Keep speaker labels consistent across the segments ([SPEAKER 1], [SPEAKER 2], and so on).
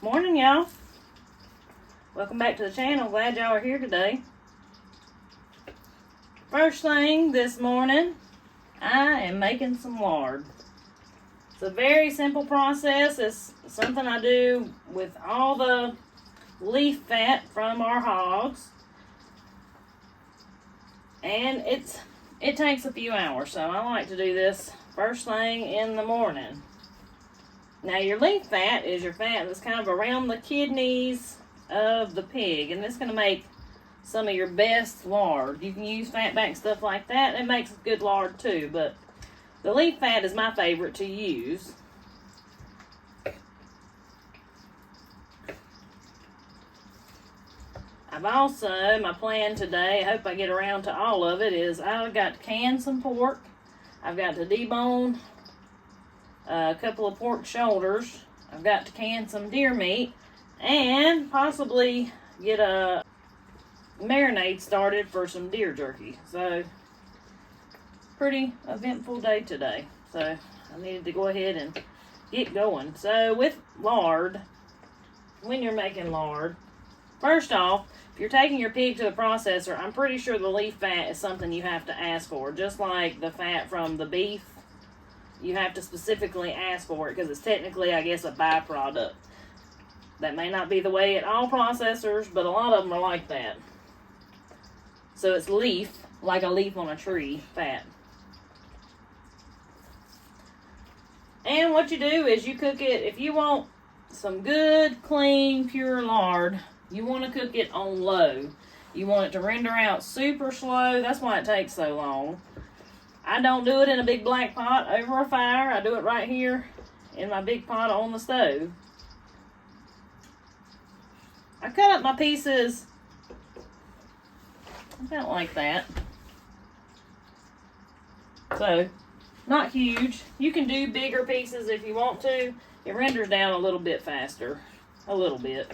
[SPEAKER 1] Morning, y'all. Welcome back to the channel. Glad y'all are here today. First thing this morning, I am making some lard. It's a very simple process. It's something I do with all the leaf fat from our hogs. And it takes a few hours, so I like to do this first thing in the morning. Now, your leaf fat is your fat that's kind of around the kidneys of the pig, and it's going to make some of your best lard. You can use fatback stuff like that. It makes good lard too, but the leaf fat is my favorite to use. I've also, my plan today, I hope I get around to all of it, is I've got to can some pork. I've got to debone a couple of pork shoulders. I've got to can some deer meat and possibly get a marinade started for some deer jerky. So, pretty eventful day today. So, I needed to go ahead and get going. So, with lard, when you're making lard, first off, if you're taking your pig to the processor, I'm pretty sure the leaf fat is something you have to ask for. Just like the fat from the beef, you have to specifically ask for it because it's technically, I guess, a byproduct. That may not be the way at all processors, but a lot of them are like that. So it's leaf, like a leaf on a tree, fat. And what you do is you cook it, if you want some good, clean, pure lard, you want to cook it on low. You want it to render out super slow. That's why it takes so long. I don't do it in a big black pot over a fire. I do it right here in my big pot on the stove. I cut up my pieces about like that. So, not huge. You can do bigger pieces if you want to. It renders down a little bit faster. A little bit.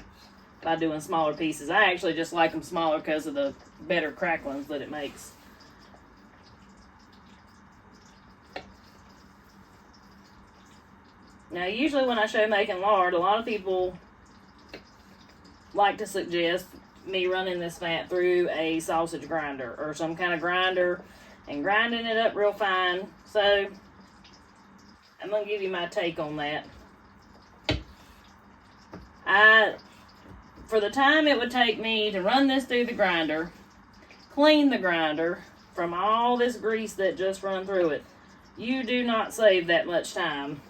[SPEAKER 1] By doing smaller pieces. I actually just like them smaller because of the better cracklings that it makes. Now, usually when I show making lard, a lot of people like to suggest me running this fat through a sausage grinder or some kind of grinder and grinding it up real fine. So, I'm going to give you my take on that. For the time it would take me to run this through the grinder, clean the grinder from all this grease that just run through it, you do not save that much time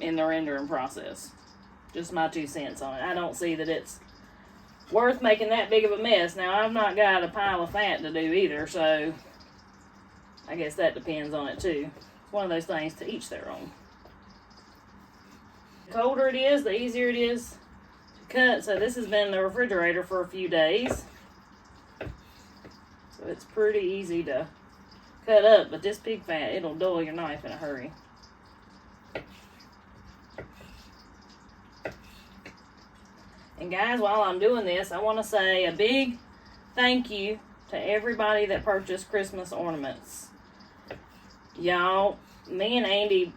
[SPEAKER 1] in the rendering process. Just my 2 cents on it. I don't see that it's worth making that big of a mess. Now, I've not got a pile of fat to do either, so I guess that depends on it too. It's one of those things, to each their own. The colder it is, the easier it is to cut. So this has been in the refrigerator for a few days. So it's pretty easy to cut up, but this pig fat, it'll dull your knife in a hurry. And guys, while I'm doing this, I want to say a big thank you to everybody that purchased Christmas ornaments. Y'all, me and Andy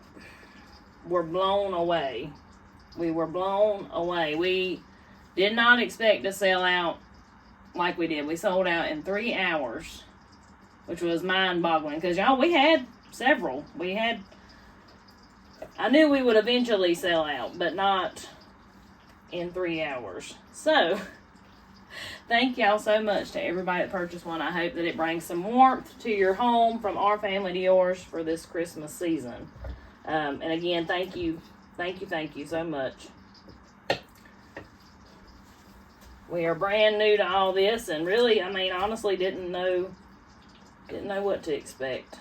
[SPEAKER 1] were blown away. We were blown away. We did not expect to sell out like we did. We sold out in 3 hours, which was mind-boggling. Because, y'all, we had several. I knew we would eventually sell out, but not in 3 hours. So, thank y'all so much to everybody that purchased one. I hope that it brings some warmth to your home from our family to yours for this Christmas season. And again, thank you so much. We are brand new to all this, and really, I mean, honestly, didn't know what to expect.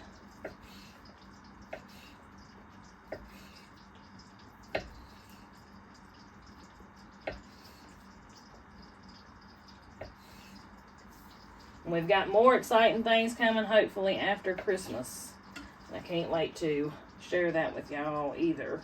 [SPEAKER 1] We've got more exciting things coming, hopefully, after Christmas. I can't wait to share that with y'all either.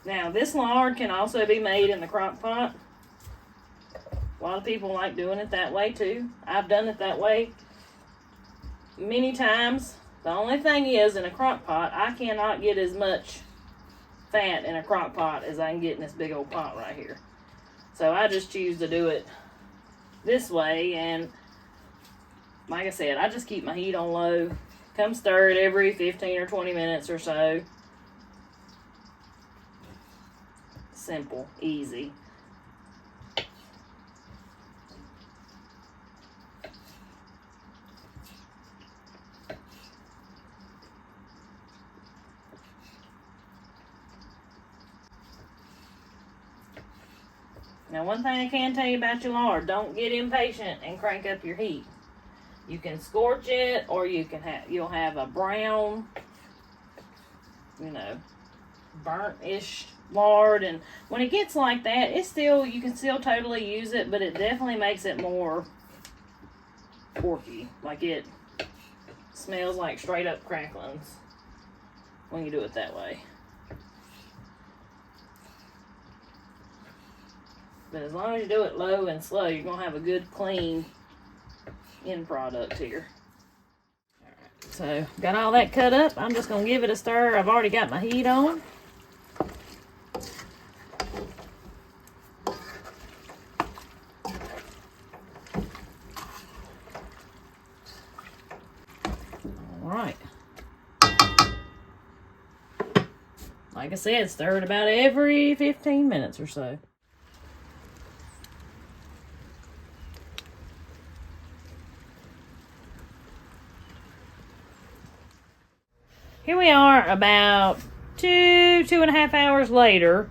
[SPEAKER 1] Now, this lard can also be made in the crock pot. A lot of people like doing it that way too. I've done it that way many times. The only thing is, in a crock pot, I cannot get as much fat in a crock pot as I can get in this big old pot right here. So I just choose to do it this way, and like I said, I just keep my heat on low. Come stir it every 15 or 20 minutes or so. Simple, easy. Now, one thing I can tell you about your lard, don't get impatient and crank up your heat. You can scorch it, or you'll have a brown, burnt-ish lard. And when it gets like that, you can still totally use it, but it definitely makes it more porky. Like, it smells like straight up cracklings when you do it that way. But as long as you do it low and slow, you're going to have a good, clean end product here. Alright, so got all that cut up. I'm just going to give it a stir. I've already got my heat on. Alright. Like I said, stir it about every 15 minutes or so. Here we are about 2.5 hours later.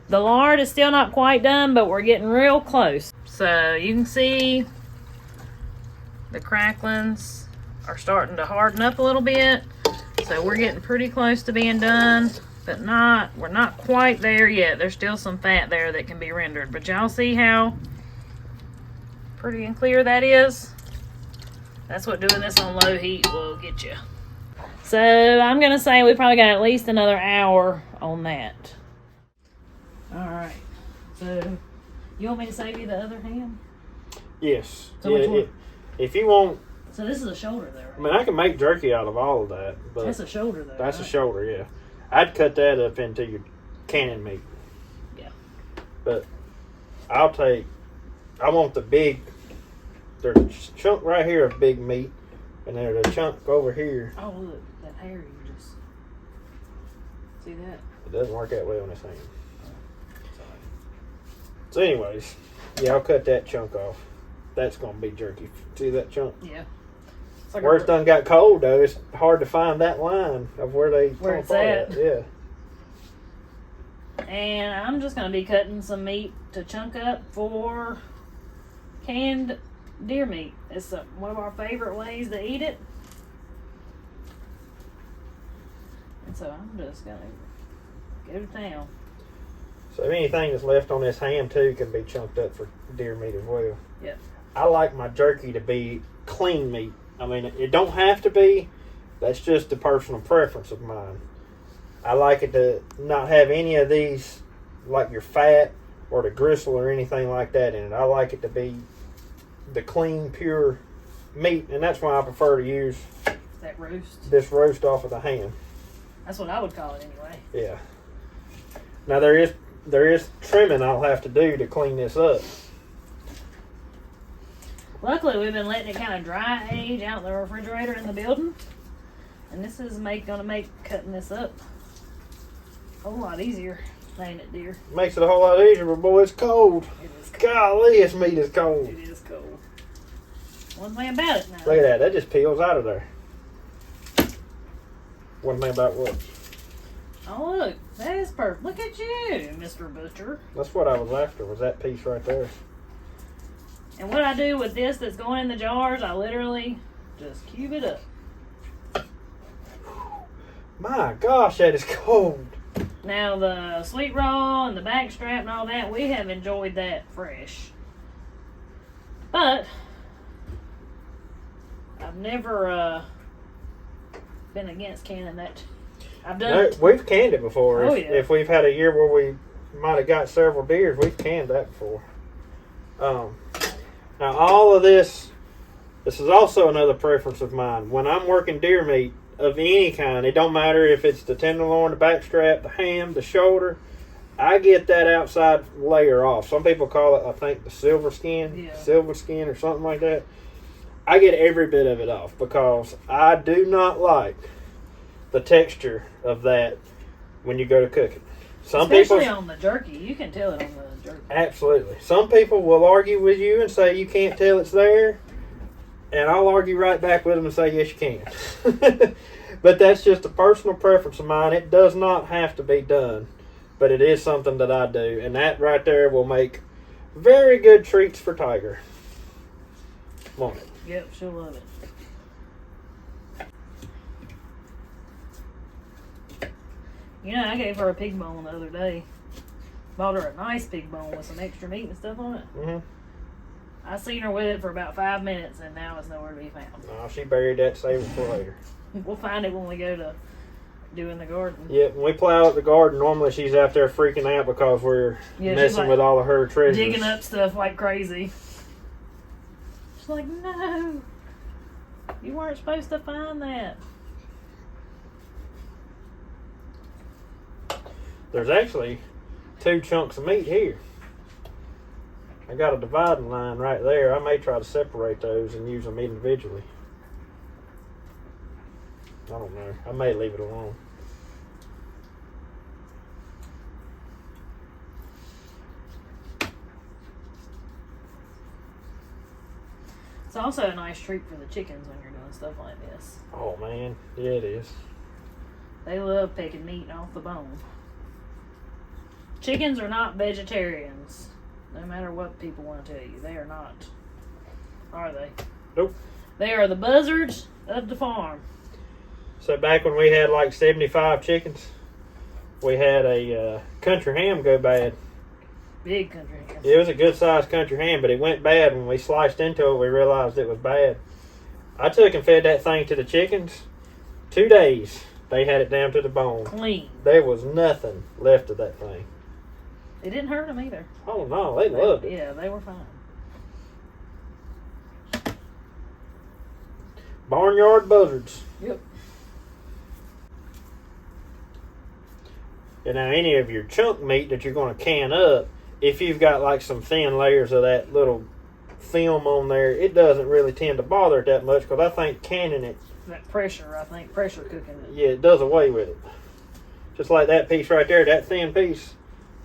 [SPEAKER 1] The lard is still not quite done, but we're getting real close. So you can see the cracklings are starting to harden up a little bit. So we're getting pretty close to being done, but we're not quite there yet. There's still some fat there that can be rendered. But y'all see how pretty and clear that is? That's what doing this on low heat will get you. So I'm going to say we probably got at least another hour on that. Alright. So you want me to save you the other ham?
[SPEAKER 2] Yes.
[SPEAKER 1] So
[SPEAKER 2] yeah, if you want...
[SPEAKER 1] So this is a shoulder though, right?
[SPEAKER 2] I mean, I can make jerky out of all of that. But
[SPEAKER 1] that's a shoulder though,
[SPEAKER 2] that's
[SPEAKER 1] right?
[SPEAKER 2] a shoulder, yeah. I'd cut that up into your cannon meat.
[SPEAKER 1] Yeah.
[SPEAKER 2] But I want the big... There's a chunk right here of big meat. And there's a chunk over here.
[SPEAKER 1] Oh, look. That hair you just... See that?
[SPEAKER 2] It doesn't work that way on this hand. So anyways, yeah, I'll cut that chunk off. That's going to be jerky. See that chunk?
[SPEAKER 1] Yeah. Like
[SPEAKER 2] where it's done got cold, though, it's hard to find that line of where
[SPEAKER 1] it's at.
[SPEAKER 2] Yeah.
[SPEAKER 1] And I'm just going to be cutting some meat to chunk up for canned deer meat. It's one of our favorite ways to eat it. And so I'm just going to go to town.
[SPEAKER 2] So anything that's left on this ham, too, can be chunked up for deer meat as well.
[SPEAKER 1] Yep.
[SPEAKER 2] I like my jerky to be clean meat. I mean, it don't have to be. That's just a personal preference of mine. I like it to not have any of these, like your fat or the gristle or anything like that in it. I like it to be the clean, pure meat, and that's why I prefer to use
[SPEAKER 1] that roast.
[SPEAKER 2] This roast off of the ham.
[SPEAKER 1] That's what I would call it anyway.
[SPEAKER 2] Yeah. Now there is trimming I'll have to do to clean this up.
[SPEAKER 1] Luckily, we've been letting it kind of dry age out in the refrigerator in the building, and this is going to make cutting this up a whole lot easier, ain't it, dear?
[SPEAKER 2] Makes it a whole lot easier, but boy, it's cold.
[SPEAKER 1] It is cold.
[SPEAKER 2] Golly, this meat is cold.
[SPEAKER 1] It is cold. One thing about it now.
[SPEAKER 2] Look at that. That just peels out of there. One thing about what?
[SPEAKER 1] Oh, look. That is perfect. Look at you, Mr. Butcher.
[SPEAKER 2] That's what I was after, was that piece right there.
[SPEAKER 1] And what I do with this that's going in the jars, I literally just cube it up.
[SPEAKER 2] My gosh, that is cold.
[SPEAKER 1] Now, the sweet roll and the back strap and all that, we have enjoyed that fresh. But I've never been against canning that. I've done it.
[SPEAKER 2] We've canned it before.
[SPEAKER 1] Oh,
[SPEAKER 2] If we've had a year where we might have got several deers, we've canned that before. Now, all of this is also another preference of mine. When I'm working deer meat of any kind, it don't matter if it's the tenderloin, the backstrap, the ham, the shoulder, I get that outside layer off. Some people call it, I think, the silver skin or something like that. I get every bit of it off because I do not like the texture of that when you go to cook it.
[SPEAKER 1] Especially on the jerky. You can tell it on the jerky.
[SPEAKER 2] Absolutely. Some people will argue with you and say you can't tell it's there. And I'll argue right back with them and say, yes, you can. But that's just a personal preference of mine. It does not have to be done. But it is something that I do. And that right there will make very good treats for Tiger. Won't it?
[SPEAKER 1] Yep, she'll love it. You know, I gave her a pig bone the other day. Bought her a nice pig bone with some extra meat and stuff on it.
[SPEAKER 2] Mm-hmm.
[SPEAKER 1] I seen her with it for about 5 minutes, and now it's nowhere to be found.
[SPEAKER 2] No, she buried that, saved it for later.
[SPEAKER 1] We'll find it when we go to doing the garden.
[SPEAKER 2] Yeah, when we plow up the garden, normally she's out there freaking out because we're messing with all of her treasures.
[SPEAKER 1] Digging up stuff like crazy. She's like, no, you weren't supposed to find that.
[SPEAKER 2] There's actually 2 chunks of meat here. I got a dividing line right there. I may try to separate those and use them individually. I don't know. I may leave it alone.
[SPEAKER 1] It's also a nice treat for the chickens when you're doing stuff like this.
[SPEAKER 2] Oh man, yeah it is.
[SPEAKER 1] They love picking meat off the bone. Chickens are not vegetarians. No matter what people want to tell you, they are not. Are they?
[SPEAKER 2] Nope.
[SPEAKER 1] They are the buzzards of the farm.
[SPEAKER 2] So back when we had like 75 chickens, we had a country ham go bad.
[SPEAKER 1] Big country ham.
[SPEAKER 2] It was a good sized country ham, but it went bad. When we sliced into it, we realized it was bad. I took and fed that thing to the chickens. 2 days, they had it down to the bone.
[SPEAKER 1] Clean.
[SPEAKER 2] There was nothing left of that thing.
[SPEAKER 1] It didn't hurt them either.
[SPEAKER 2] Oh no, they loved it.
[SPEAKER 1] Yeah, they were fine.
[SPEAKER 2] Barnyard buzzards.
[SPEAKER 1] Yep.
[SPEAKER 2] And now any of your chunk meat that you're going to can up, if you've got like some thin layers of that little film on there, it doesn't really tend to bother it that much because I think canning it.
[SPEAKER 1] That pressure, I think, pressure cooking it.
[SPEAKER 2] Yeah, it does away with it. Just like that piece right there, that thin piece,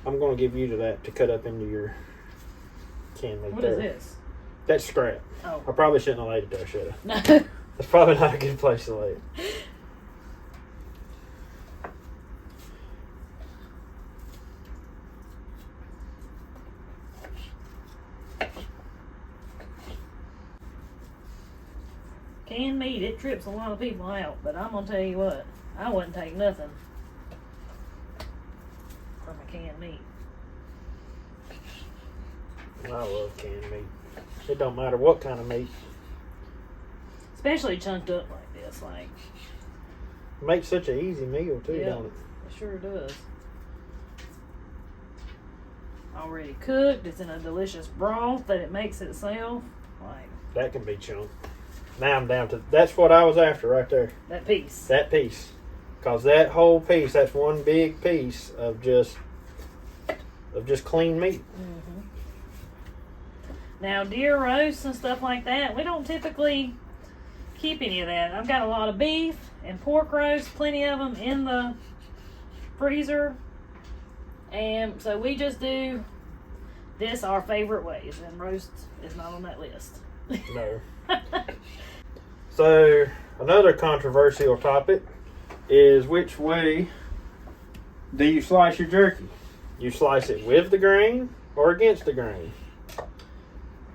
[SPEAKER 2] I'm going to give you to that to cut up into your canned meat.
[SPEAKER 1] What
[SPEAKER 2] there.
[SPEAKER 1] is this?
[SPEAKER 2] That's scrap.
[SPEAKER 1] Oh.
[SPEAKER 2] I probably shouldn't have laid it there, should I?
[SPEAKER 1] No.
[SPEAKER 2] That's probably not a good place to lay it.
[SPEAKER 1] Canned meat, it trips a lot of people out, but I'm going to tell you what, I wouldn't take nothing from a canned meat.
[SPEAKER 2] I love canned meat. It don't matter what kind of meat.
[SPEAKER 1] Especially chunked up like this, like.
[SPEAKER 2] It makes such an easy meal too,
[SPEAKER 1] Yep,
[SPEAKER 2] don't it?
[SPEAKER 1] It sure does. Already cooked, it's in a delicious broth that it makes itself. Like.
[SPEAKER 2] That can be chunked. Now I'm down to, that's what I was after right there.
[SPEAKER 1] That piece.
[SPEAKER 2] That piece. Because that whole piece, that's one big piece of just clean meat.
[SPEAKER 1] Mm-hmm. Now, deer roasts and stuff like that, we don't typically keep any of that. I've got a lot of beef and pork roast, plenty of them in the freezer. And so we just do this our favorite ways, and roast is not on that list.
[SPEAKER 2] No. So, another controversial topic is which way do you slice your jerky? You slice it with the grain or against the grain?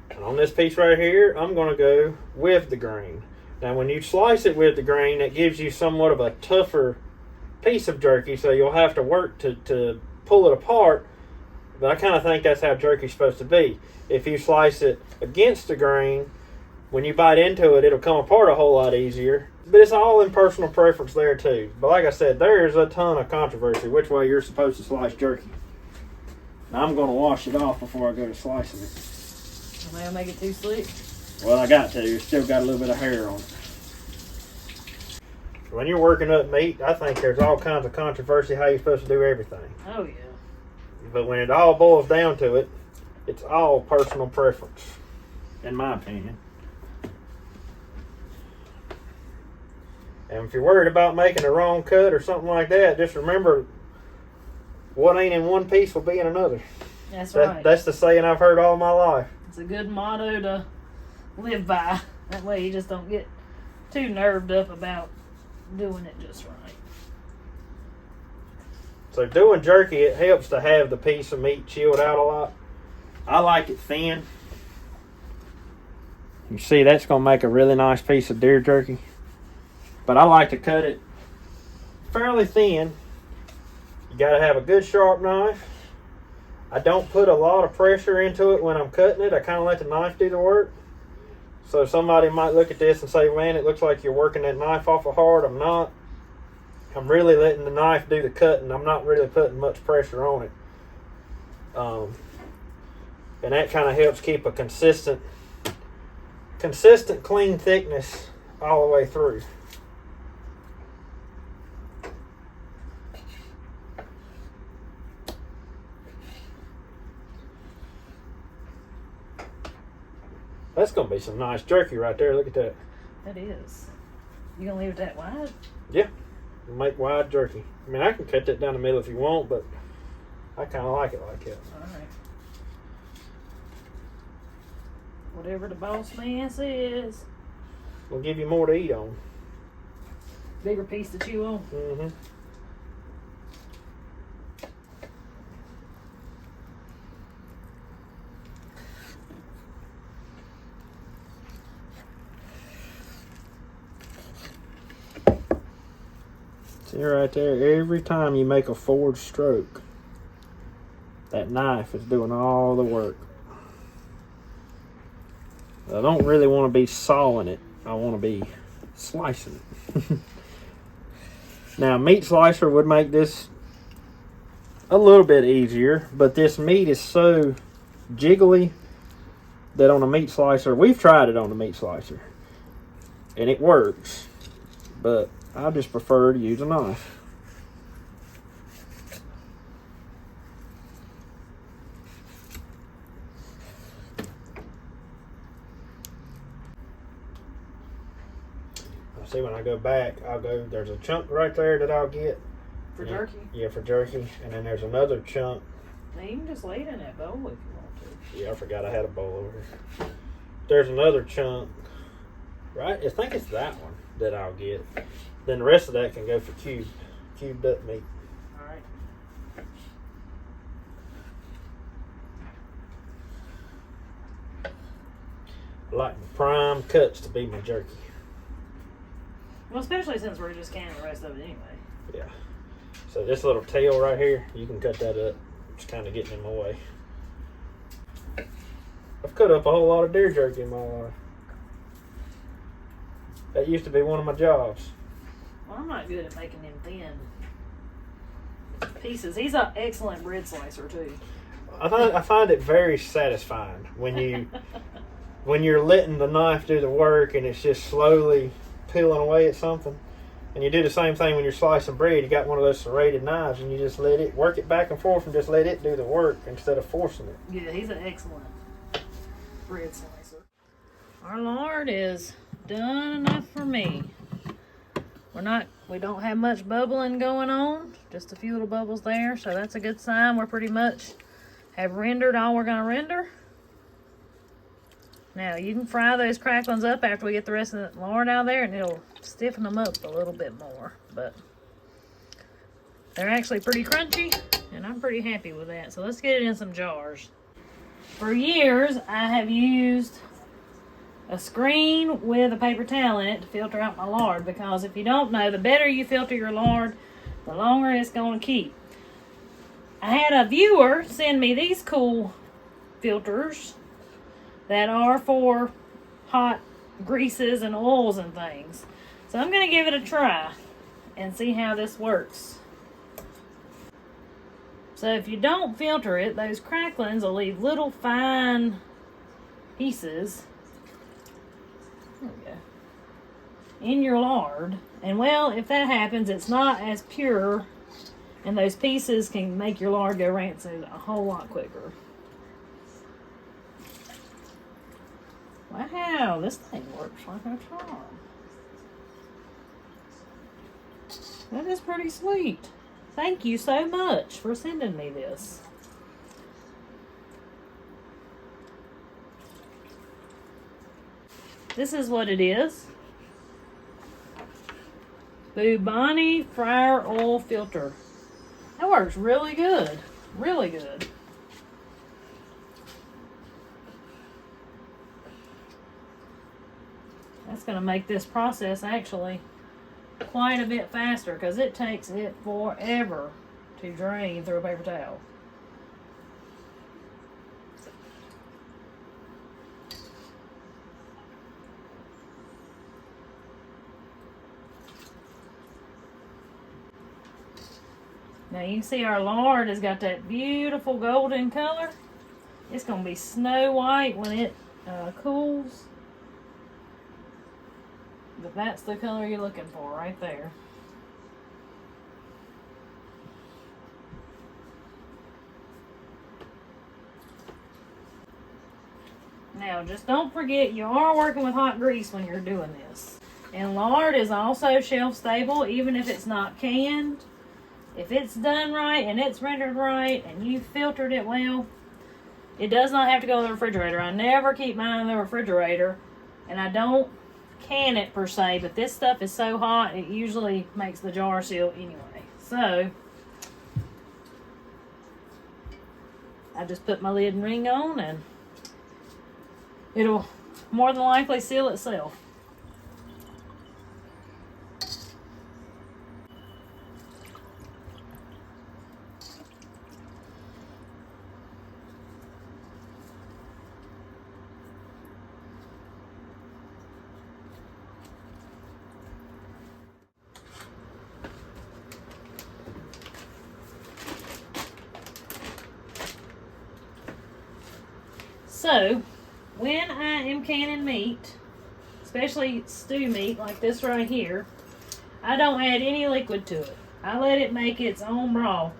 [SPEAKER 2] And on this piece right here, I'm going to go with the grain. Now, when you slice it with the grain, it gives you somewhat of a tougher piece of jerky, so you'll have to work to pull it apart. But I kind of think that's how jerky's supposed to be. If you slice it against the grain, when you bite into it, it'll come apart a whole lot easier. But it's all in personal preference there too. But like I said, there's a ton of controversy which way you're supposed to slice jerky. Now I'm going to wash it off before I go to slicing it.
[SPEAKER 1] May I make it too slick?
[SPEAKER 2] Well, I got to. It's still got a little bit of hair on it. When you're working up meat, I think there's all kinds of controversy how you're supposed to do everything.
[SPEAKER 1] Oh, yeah.
[SPEAKER 2] But when it all boils down to it, it's all personal preference, in my opinion. And if you're worried about making a wrong cut or something like that, just remember, what ain't in one piece will be in another.
[SPEAKER 1] That's right.
[SPEAKER 2] That's the saying I've heard all my life.
[SPEAKER 1] It's a good motto to live by. That way you just don't get too nerved up about doing it just right.
[SPEAKER 2] So doing jerky, it helps to have the piece of meat chilled out a lot. I like it thin. You see, that's going to make a really nice piece of deer jerky. But I like to cut it fairly thin. You got to have a good sharp knife. I don't put a lot of pressure into it when I'm cutting it. I kind of let the knife do the work. So somebody might look at this and say, man, it looks like you're working that knife awful hard. I'm not. I'm really letting the knife do the cutting. I'm not really putting much pressure on it. And that kind of helps keep a consistent clean thickness all the way through. That's going to be some nice jerky right there. Look at that.
[SPEAKER 1] That is. You gonna leave it that wide?
[SPEAKER 2] Yeah. Make wide jerky. I mean, I can cut that down the middle if you want, but I kind of like it like that.
[SPEAKER 1] All right. Whatever the boss man says.
[SPEAKER 2] We'll give you more to eat on.
[SPEAKER 1] Bigger piece to chew on.
[SPEAKER 2] Mm-hmm. See right there, every time you make a forward stroke, that knife is doing all the work. I don't really want to be sawing it. I want to be slicing it. Now, a meat slicer would make this a little bit easier, but this meat is so jiggly that on a meat slicer, we've tried it on a meat slicer, and it works, but I just prefer to use a knife. See, when I go back, there's a chunk right there that I'll get.
[SPEAKER 1] For jerky?
[SPEAKER 2] Yeah, for jerky. And then there's another chunk.
[SPEAKER 1] Now you can just lay it in that bowl if you want to.
[SPEAKER 2] Yeah, I forgot I had a bowl over here. There's another chunk, right? I think it's that one that I'll get. Then the rest of that can go for cubed up meat.
[SPEAKER 1] All right.
[SPEAKER 2] I like the prime cuts to be my jerky.
[SPEAKER 1] Well, especially since we're just canning the rest of it anyway.
[SPEAKER 2] Yeah. So this little tail right here, you can cut that up. It's kind of getting in my way. I've cut up a whole lot of deer jerky in my life. That used to be one of my jobs.
[SPEAKER 1] Well, I'm not good at making them thin pieces. He's an excellent bread slicer too.
[SPEAKER 2] I find it very satisfying when you're letting the knife do the work and it's just slowly peeling away at something. And you do the same thing when you're slicing bread. You got one of those serrated knives and you just let it work it back and forth and just let it do the work instead of forcing it.
[SPEAKER 1] Yeah, he's an excellent bread slicer. Our lard is done enough for me. We don't have much bubbling going on, just a few little bubbles there, so that's a good sign. We're pretty much have rendered all we're gonna render. Now you can fry those cracklings up after we get the rest of the lard out of there, and it'll stiffen them up a little bit more, but they're actually pretty crunchy, and I'm pretty happy with that. So let's get it in some jars. For years, I have used a screen with a paper towel in it to filter out my lard, because if you don't know, the better you filter your lard, the longer it's going to keep. I had a viewer send me these cool filters that are for hot greases and oils and things. So I'm going to give it a try and see how this works. So if you don't filter it, those cracklings will leave little fine pieces. There we go. In your lard. And well, if that happens, it's not as pure, and those pieces can make your lard go rancid a whole lot quicker. Wow, this thing works like a charm. That is pretty sweet. Thank you so much for sending me this. This is what it is. Bubani fryer oil filter. That works really good. Really good. That's going to make this process actually quite a bit faster because it takes it forever to drain through a paper towel. Now you can see our lard has got that beautiful golden color. It's going to be snow white when it cools. But that's the color you're looking for right there. Now just don't forget you are working with hot grease when you're doing this. And lard is also shelf stable even if it's not canned. If it's done right and it's rendered right and you filtered it well, it does not have to go in the refrigerator. I never keep mine in the refrigerator, and I don't can it per se, but this stuff is so hot it usually makes the jar seal anyway. So I just put my lid and ring on and it'll more than likely seal itself. So, when I am canning meat, especially stew meat like this right here, I don't add any liquid to it. I let it make its own broth.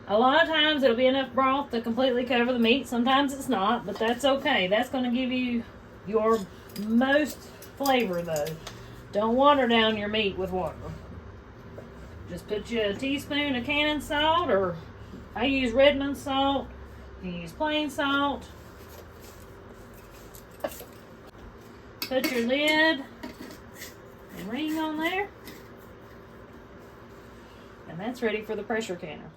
[SPEAKER 1] A lot of times it'll be enough broth to completely cover the meat. Sometimes it's not, but that's okay. That's going to give you your most flavor though. Don't water down your meat with water. Just put you a teaspoon of canning salt, or I use Redmond salt. You can use plain salt. Put your lid and ring on there. And that's ready for the pressure canner.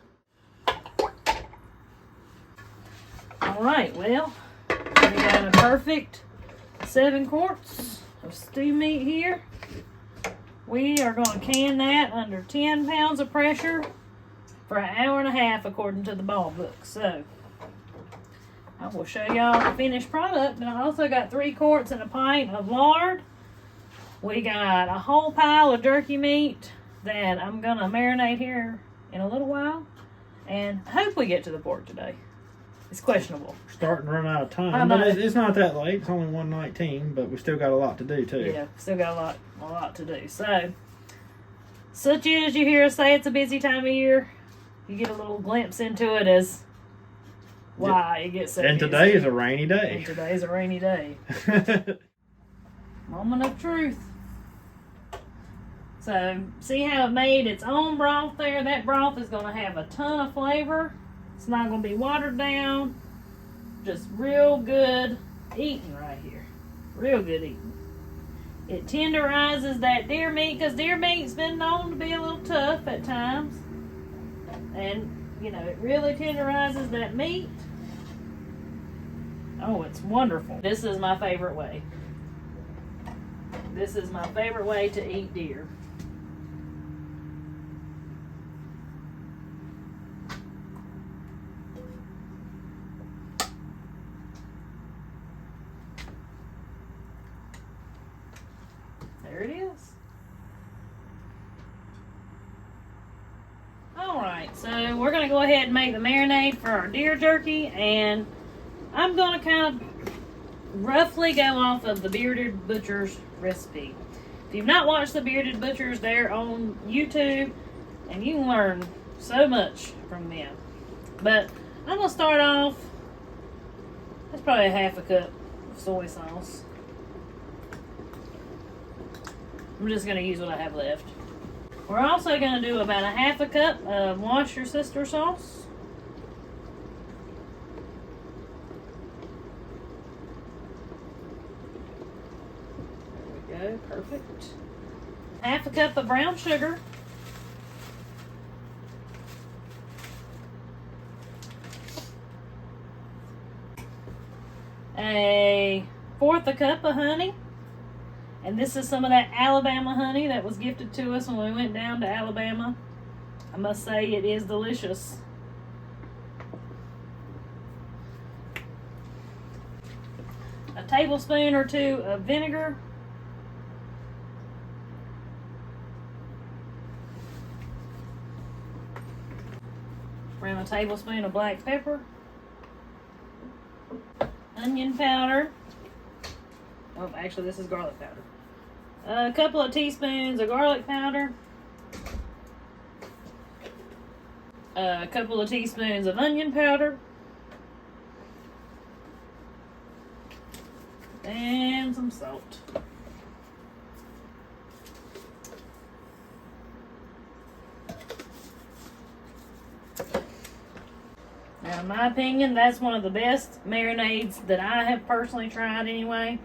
[SPEAKER 1] Alright, well, we got a perfect 7 quarts of stew meat here. We are going to can that under 10 pounds of pressure for an hour and a half according to the ball book. So, I will show y'all the finished product. And I also got 3 quarts and a pint of lard. We got a whole pile of jerky meat that I'm going to marinate here in a little while. And I hope we get to the pork today. It's questionable.
[SPEAKER 2] We're starting to run out of time. But it's not that late. It's only 1:19, but we still got a lot to do too.
[SPEAKER 1] Yeah, still got a lot to do. So, such as you hear us say it's a busy time of year, you get a little glimpse into it as why it gets so busy.
[SPEAKER 2] And today is a rainy day.
[SPEAKER 1] And today's a rainy day. Moment of truth. So, see how it made its own broth there? That broth is going to have a ton of flavor. It's not going to be watered down. Just real good eating right here. Real good eating. It tenderizes that deer meat, because deer meat's been known to be a little tough at times. And, you know, it really tenderizes that meat. Oh, it's wonderful. This is my favorite way. This is my favorite way to eat deer. There it is. Alright, so we're going to go ahead and make the marinade for our deer jerky, and I'm going to kind of roughly go off of the Bearded Butcher's recipe. If you've not watched the Bearded Butchers, they're on YouTube, and you can learn so much from them. But I'm gonna start off. That's probably a half a cup of soy sauce. I'm just gonna use what I have left. We're also gonna do about a half a cup of Wash Your Sister sauce. There we go, perfect. Half a cup of brown sugar. A fourth a cup of honey. And this is some of that Alabama honey that was gifted to us when we went down to Alabama. I must say it is delicious. A tablespoon or two of vinegar. Around a tablespoon of black pepper. Onion powder. Oh, actually, this is garlic powder. A couple of teaspoons of garlic powder. A couple of teaspoons of onion powder. And some salt. Now, in my opinion, that's one of the best marinades that I have personally tried anyway.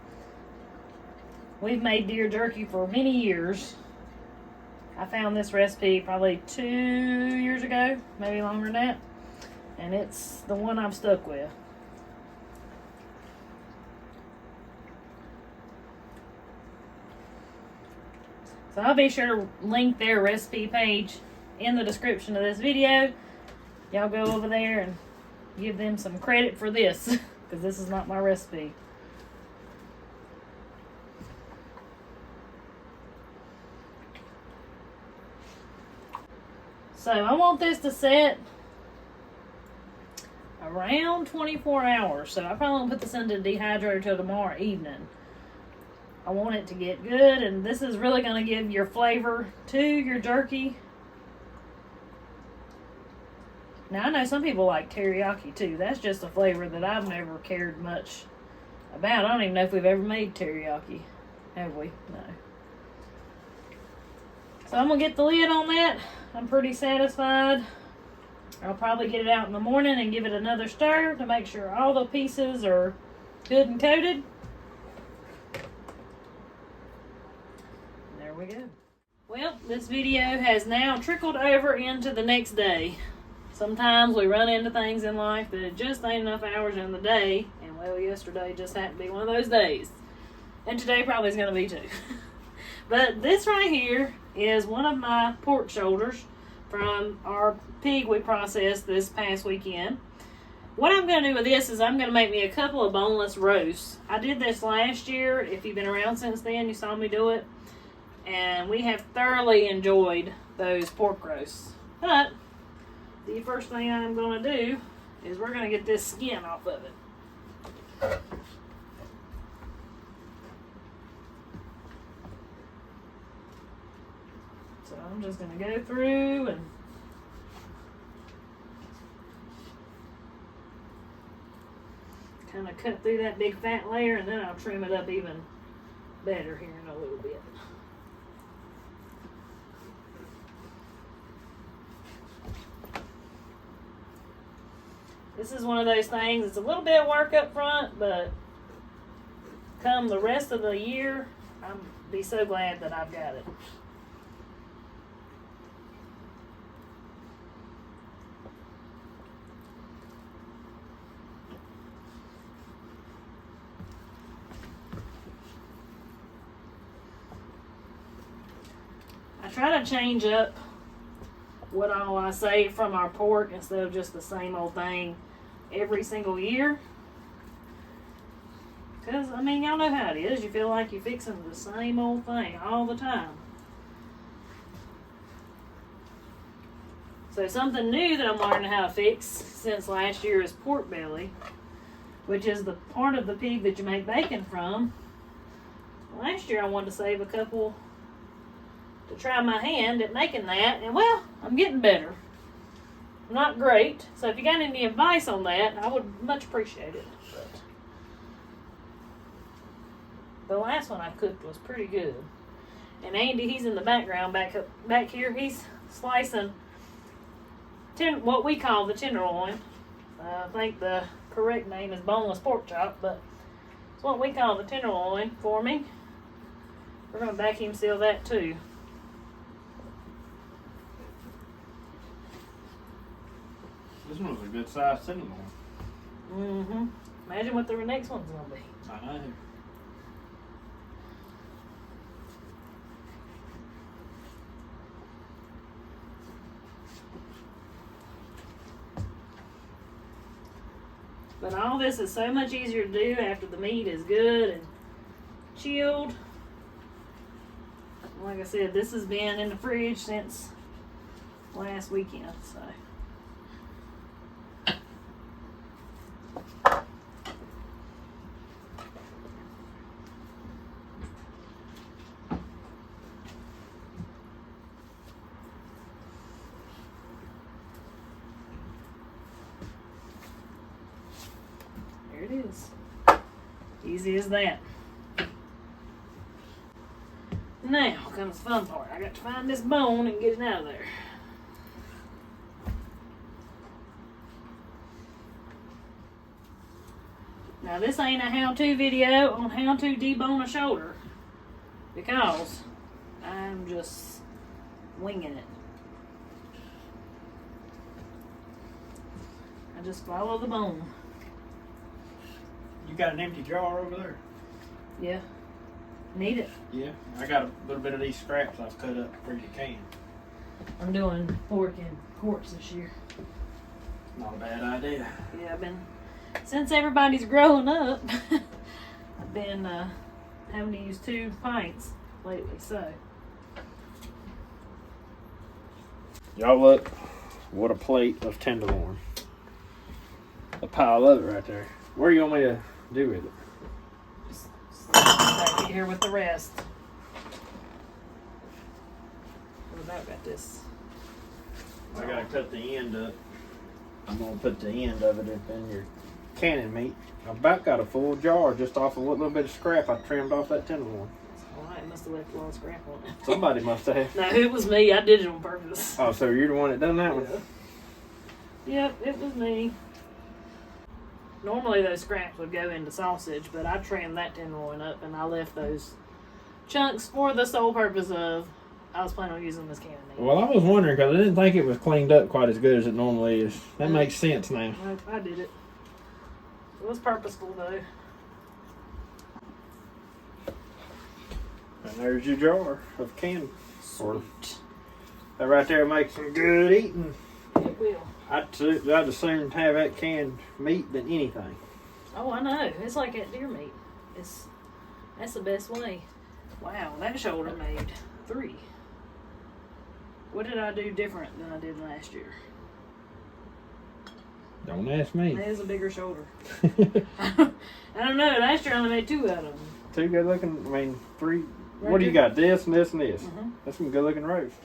[SPEAKER 1] We've made deer jerky for many years. I found this recipe probably 2 years ago, maybe longer than that. And it's the one I'm stuck with. So I'll be sure to link their recipe page in the description of this video. Y'all go over there and give them some credit for this, because this is not my recipe. So I want this to set around 24 hours. So I probably won't put this into the dehydrator till tomorrow evening. I want it to get good, and this is really going to give your flavor to your jerky. Now, I know some people like teriyaki too. That's just a flavor that I've never cared much about. I don't even know if we've ever made teriyaki. Have we? No. So I'm going to get the lid on that. I'm pretty satisfied. I'll probably get it out in the morning and give it another stir to make sure all the pieces are good and coated. There we go. Well, this video has now trickled over into the next day. Sometimes we run into things in life that just ain't enough hours in the day. And well, yesterday just happened to be one of those days. And today probably is going to be too. But this right here is one of my pork shoulders from our pig we processed this past weekend. What I'm going to do with this is I'm going to make me a couple of boneless roasts. I did this last year. If you've been around since then, you saw me do it. And we have thoroughly enjoyed those pork roasts. But the first thing I'm going to do is we're going to get this skin off of it. So I'm just going to go through and kind of cut through that big fat layer, and then I'll trim it up even better here in a little bit. This is one of those things, it's a little bit of work up front, but come the rest of the year, I'll be so glad that I've got it. I try to change up what all I say from our pork instead of just the same old thing every single year. Because, I mean, y'all know how it is. You feel like you're fixing the same old thing all the time. So something new that I'm learning how to fix since last year is pork belly. which is the part of the pig that you make bacon from. Last year I wanted to save a couple to try my hand at making that, and well, I'm getting better. Not great, so if you got any advice on that, I would much appreciate it. But the last one I cooked was pretty good. And Andy, he's in the background back here. He's slicing what we call the tenderloin. I think the correct name is boneless pork chop, but it's what we call the tenderloin for me. We're going to vacuum seal that too.
[SPEAKER 2] This one's a good size tenderloin.
[SPEAKER 1] Mm-hmm. Imagine what the next one's going to be.
[SPEAKER 2] I know.
[SPEAKER 1] But all this is so much easier to do after the meat is good and chilled. Like I said, this has been in the fridge since last weekend, so. There it is. Easy as that. Now comes the fun part. I got to find this bone and get it out of there. Now this ain't a how-to video on how to debone a shoulder, because I'm just winging it. I just follow the bone.
[SPEAKER 2] You got an empty jar over there?
[SPEAKER 1] Yeah. Need it.
[SPEAKER 2] Yeah. I got a little bit of these scraps I've cut up for you to can.
[SPEAKER 1] I'm doing pork in quarts this year.
[SPEAKER 2] Not a bad idea.
[SPEAKER 1] Yeah, I've been, since everybody's growing up, I've been having to use 2 pints lately, so.
[SPEAKER 2] Y'all look, what a plate of tenderloin. A pile of it right there. Where do you want me to do with it?
[SPEAKER 1] Back here with the rest. What about got this?
[SPEAKER 2] I gotta cut the end up. I'm gonna put the end of it in your canning meat. I about got a full jar just off of what little bit of scrap I trimmed off that tenderloin.
[SPEAKER 1] Alright, must have left a lot of scrap on it.
[SPEAKER 2] Somebody must have.
[SPEAKER 1] No, it was me. I did it on purpose.
[SPEAKER 2] Oh, so you're the one that done that one?
[SPEAKER 1] Yep, it was me. Normally those scraps would go into sausage, but I trimmed that tenderloin up and I left those chunks for the sole purpose of I was planning on using this canning meat.
[SPEAKER 2] Well, I was wondering because I didn't think it was cleaned up quite as good as it normally is. That makes sense now.
[SPEAKER 1] I did it. It was purposeful though.
[SPEAKER 2] And there's your jar of canned.
[SPEAKER 1] Sweet.
[SPEAKER 2] That right there makes some good eating.
[SPEAKER 1] It will.
[SPEAKER 2] I'd as soon have that canned meat than anything.
[SPEAKER 1] Oh, I know. It's like that deer meat. That's the best way. Wow, that shoulder made 3. What did I do different than I did last year?
[SPEAKER 2] Don't ask me.
[SPEAKER 1] That is a bigger shoulder. I don't know. Last year I only made 2 out of them.
[SPEAKER 2] 2 good looking, 3.
[SPEAKER 1] Right
[SPEAKER 2] What do you
[SPEAKER 1] here.
[SPEAKER 2] got? This and this and this.
[SPEAKER 1] Mm-hmm.
[SPEAKER 2] That's some good looking roast.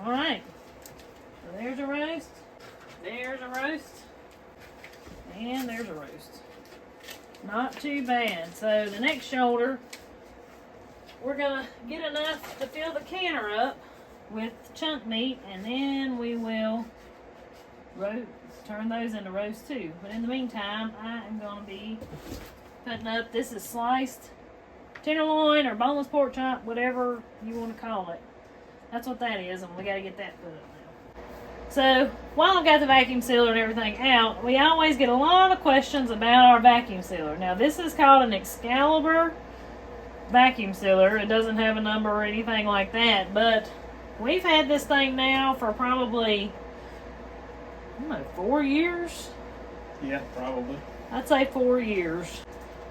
[SPEAKER 1] Alright. So there's a roast. There's a roast. And there's a roast. Not too bad. So the next shoulder, we're gonna get enough to fill the canner up with chunk meat, and then we will turn those into roast too. But in the meantime, I am gonna be putting up, this is sliced tenderloin or boneless pork chop, whatever you want to call it. That's what that is, and we gotta get that put up now. So, while I've got the vacuum sealer and everything out, we always get a lot of questions about our vacuum sealer. Now, this is called an Excalibur vacuum sealer. It doesn't have a number or anything like that, but we've had this thing now for probably, I don't know, 4 years?
[SPEAKER 2] Yeah, probably.
[SPEAKER 1] I'd say 4 years.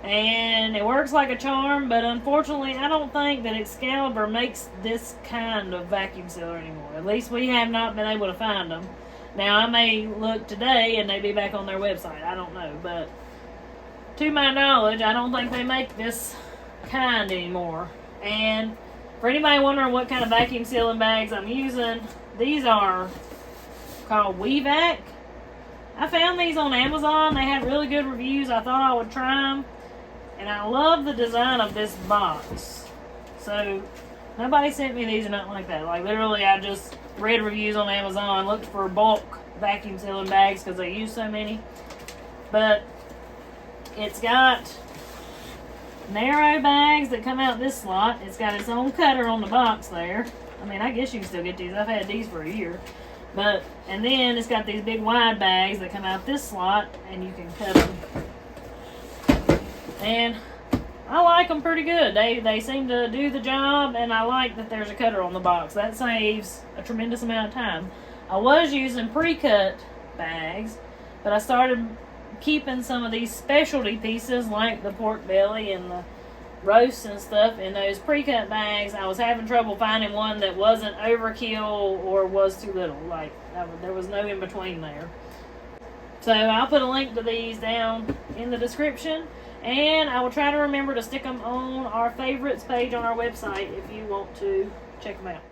[SPEAKER 1] And it works like a charm, but unfortunately I don't think that Excalibur makes this kind of vacuum sealer anymore. At least we have not been able to find them. Now I may look today and they be back on their website, I don't know, but to my knowledge I don't think they make this kind anymore. And for anybody wondering what kind of vacuum sealing bags I'm using, these are called WeVac. I found these on Amazon. They had really good reviews. I thought I would try them. And I love the design of this box. So, nobody sent me these or nothing like that. Like, literally, I just read reviews on Amazon, looked for bulk vacuum sealing bags because they use so many. But, it's got narrow bags that come out this slot. It's got its own cutter on the box there. I mean, I guess you can still get these. I've had these for a year. But, and then it's got these big wide bags that come out this slot, and you can cut them. And I like them pretty good. They seem to do the job, and I like that there's a cutter on the box. That saves a tremendous amount of time. I was using pre-cut bags, but I started keeping some of these specialty pieces like the pork belly and the roasts and stuff in those pre-cut bags. I was having trouble finding one that wasn't overkill or was too little. Like, there was no in between there. So I'll put a link to these down in the description, and I will try to remember to stick them on our favorites page on our website if you want to check them out.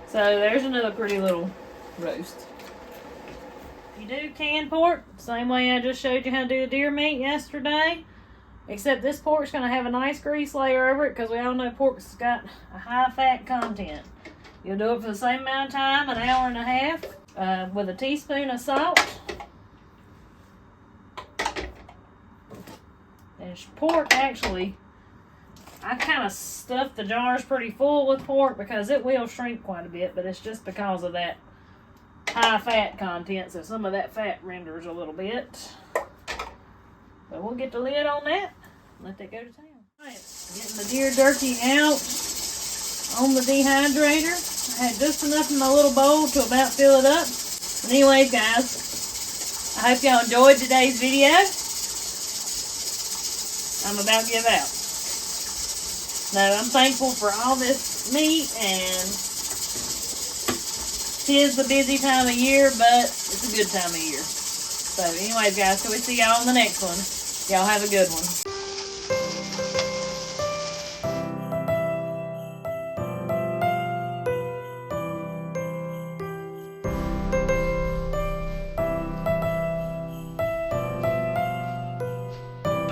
[SPEAKER 1] So there's another pretty little roast. You do canned pork, same way I just showed you how to do the deer meat yesterday. Except this pork's going to have a nice grease layer over it because we all know pork's got a high fat content. You'll do it for the same amount of time, an hour and a half, with a teaspoon of salt. And pork actually, I kind of stuffed the jars pretty full with pork because it will shrink quite a bit, but it's just because of that high fat content, so some of that fat renders a little bit. But we'll get the lid on that and let that go to town. Right, getting the deer jerky out on the dehydrator. I had just enough in my little bowl to about fill it up. But anyways, guys, I hope y'all enjoyed today's video. I'm about to give out. No, I'm thankful for all this meat, and tis the busy time of year, but it's a good time of year. So anyways, guys, till we see y'all on the next one, y'all have a good one.